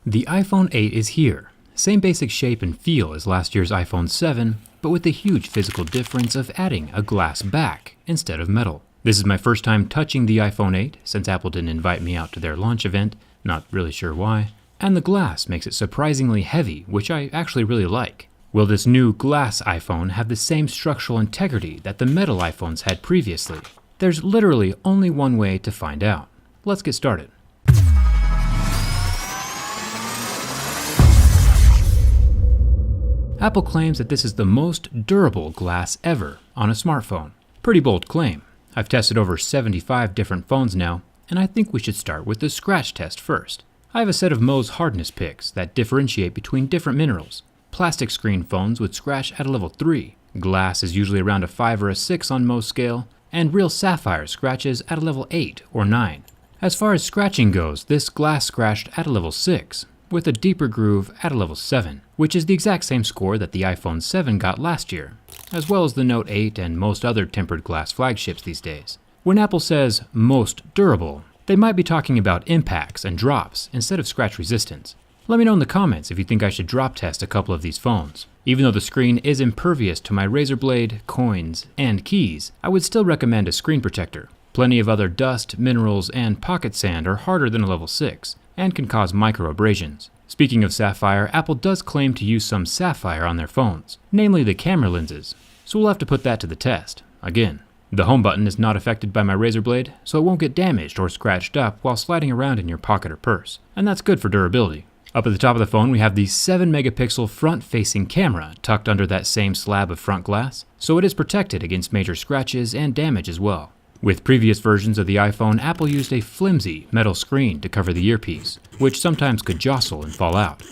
The iPhone 8 is here. Same basic shape and feel as last year's iPhone 7, but with the huge physical difference of adding a glass back instead of metal. This is my first time touching the iPhone 8 since Apple didn't invite me out to their launch event, not really sure why, and the glass makes it surprisingly heavy, which I actually really like. Will this new glass iPhone have the same structural integrity that the metal iPhones had previously? There's literally only one way to find out. Let's get started. Apple claims that this is the most durable glass ever on a smartphone. Pretty bold claim. I've tested over 75 different phones now, and I think we should start with the scratch test first. I have a set of Mohs hardness picks that differentiate between different minerals. Plastic screen phones would scratch at a level 3. Glass is usually around a 5 or a 6 on Mohs scale, and real sapphire scratches at a level 8 or 9. As far as scratching goes, this glass scratched at a level 6. With a deeper groove at a level 7, which is the exact same score that the iPhone 7 got last year, as well as the Note 8 and most other tempered glass flagships these days. When Apple says most durable, they might be talking about impacts and drops instead of scratch resistance. Let me know in the comments if you think I should drop test a couple of these phones. Even though the screen is impervious to my razor blade, coins, and keys, I would still recommend a screen protector. Plenty of other dust, minerals, and pocket sand are harder than a level 6, and can cause microabrasions. Speaking of sapphire, Apple does claim to use some sapphire on their phones, namely the camera lenses, so we'll have to put that to the test, again. The home button is not affected by my razor blade, so it won't get damaged or scratched up while sliding around in your pocket or purse, and that's good for durability. Up at the top of the phone, we have the 7-megapixel front-facing camera tucked under that same slab of front glass, so it is protected against major scratches and damage as well. With previous versions of the iPhone, Apple used a flimsy metal screen to cover the earpiece, which sometimes could jostle and fall out.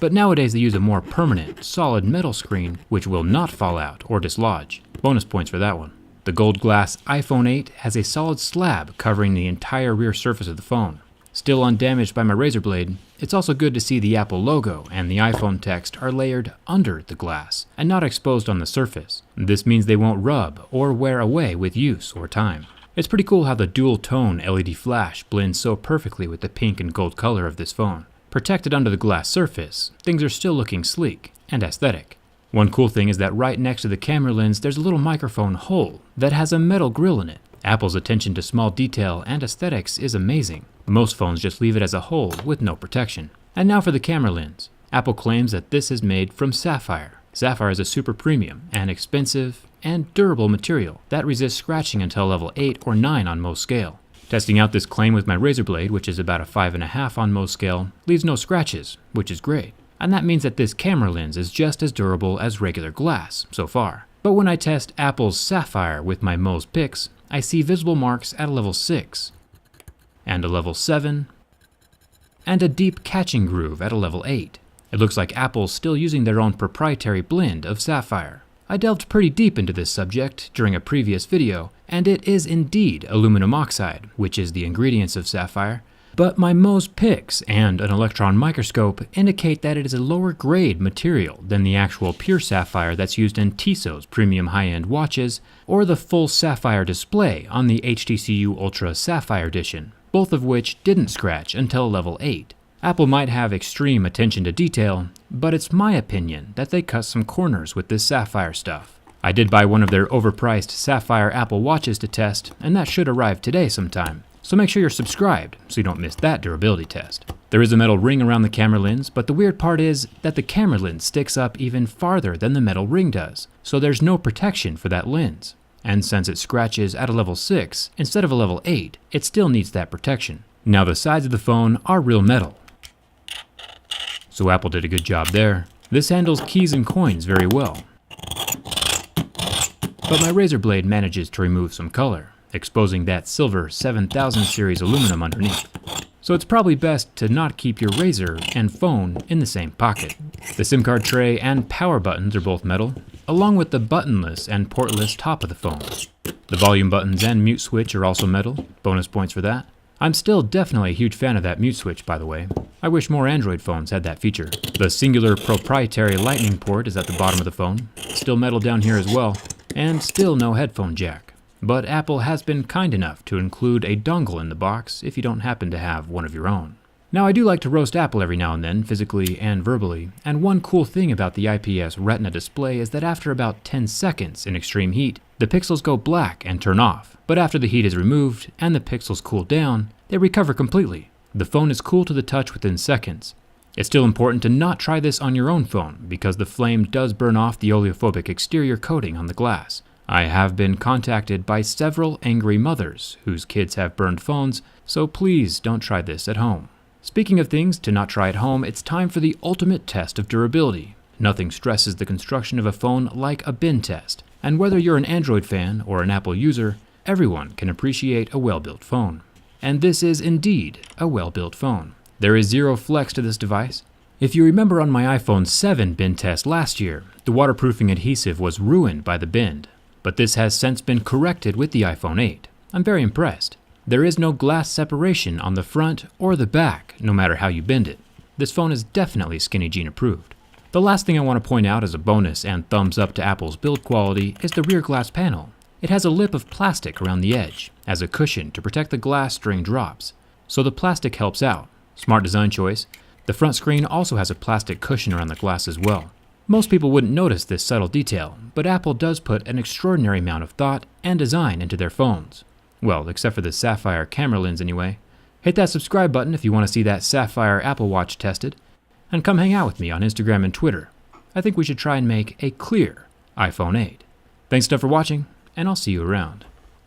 But nowadays they use a more permanent, solid metal screen which will not fall out or dislodge. Bonus points for that one. The gold glass iPhone 8 has a solid slab covering the entire rear surface of the phone. Still undamaged by my razor blade, it's also good to see the Apple logo and the iPhone text are layered under the glass and not exposed on the surface. This means they won't rub or wear away with use or time. It's pretty cool how the dual-tone LED flash blends so perfectly with the pink and gold color of this phone. Protected under the glass surface, things are still looking sleek and aesthetic. One cool thing is that right next to the camera lens there's a little microphone hole that has a metal grill in it. Apple's attention to small detail and aesthetics is amazing. Most phones just leave it as a hole with no protection. And now for the camera lens. Apple claims that this is made from sapphire. Sapphire is a super premium and expensive and durable material that resists scratching until level 8 or 9 on Mohs scale. Testing out this claim with my razor blade, which is about a 5.5 on Mohs scale, leaves no scratches, which is great. And that means that this camera lens is just as durable as regular glass so far. But when I test Apple's sapphire with my Mohs picks, I see visible marks at a level 6, and a level 7, and a deep catching groove at a level 8. It looks like Apple's still using their own proprietary blend of sapphire. I delved pretty deep into this subject during a previous video, and it is indeed aluminum oxide, which is the ingredients of sapphire, but my Mohs picks and an electron microscope indicate that it is a lower grade material than the actual pure sapphire that's used in Tissot's premium high-end watches or the full sapphire display on the HTC Ultra Sapphire Edition, both of which didn't scratch until level 8. Apple might have extreme attention to detail, but it's my opinion that they cut some corners with this sapphire stuff. I did buy one of their overpriced sapphire Apple watches to test, and that should arrive today sometime. So make sure you're subscribed so you don't miss that durability test. There is a metal ring around the camera lens, but the weird part is that the camera lens sticks up even farther than the metal ring does, so there's no protection for that lens. And since it scratches at a level 6 instead of a level 8, it still needs that protection. Now the sides of the phone are real metal, so Apple did a good job there. This handles keys and coins very well, but my razor blade manages to remove some color, exposing that silver 7000 series aluminum underneath. So it's probably best to not keep your razor and phone in the same pocket. The SIM card tray and power buttons are both metal, along with the buttonless and portless top of the phone. The volume buttons and mute switch are also metal, bonus points for that. I'm still definitely a huge fan of that mute switch, by the way. I wish more Android phones had that feature. The singular proprietary lightning port is at the bottom of the phone, still metal down here as well, and still no headphone jack. But Apple has been kind enough to include a dongle in the box if you don't happen to have one of your own. Now, I do like to roast Apple every now and then, physically and verbally, and one cool thing about the IPS Retina display is that after about 10 seconds in extreme heat, the pixels go black and turn off, but after the heat is removed and the pixels cool down, they recover completely. The phone is cool to the touch within seconds. It's still important to not try this on your own phone because the flame does burn off the oleophobic exterior coating on the glass. I have been contacted by several angry mothers whose kids have burned phones, so please don't try this at home. Speaking of things to not try at home, it's time for the ultimate test of durability. Nothing stresses the construction of a phone like a bin test, and whether you're an Android fan or an Apple user, everyone can appreciate a well-built phone. And this is indeed a well-built phone. There is zero flex to this device. If you remember on my iPhone 7 bin test last year, the waterproofing adhesive was ruined by the bend, but this has since been corrected with the iPhone 8. I'm very impressed. There is no glass separation on the front or the back, no matter how you bend it. This phone is definitely Skinny Jean approved. The last thing I want to point out as a bonus and thumbs up to Apple's build quality is the rear glass panel. It has a lip of plastic around the edge as a cushion to protect the glass during drops, so the plastic helps out. Smart design choice. The front screen also has a plastic cushion around the glass as well. Most people wouldn't notice this subtle detail, but Apple does put an extraordinary amount of thought and design into their phones. Well, except for the sapphire camera lens anyway. Hit that subscribe button if you want to see that sapphire Apple Watch tested, and come hang out with me on Instagram and Twitter. I think we should try and make a clear iPhone 8. Thanks enough for watching, and I'll see you around.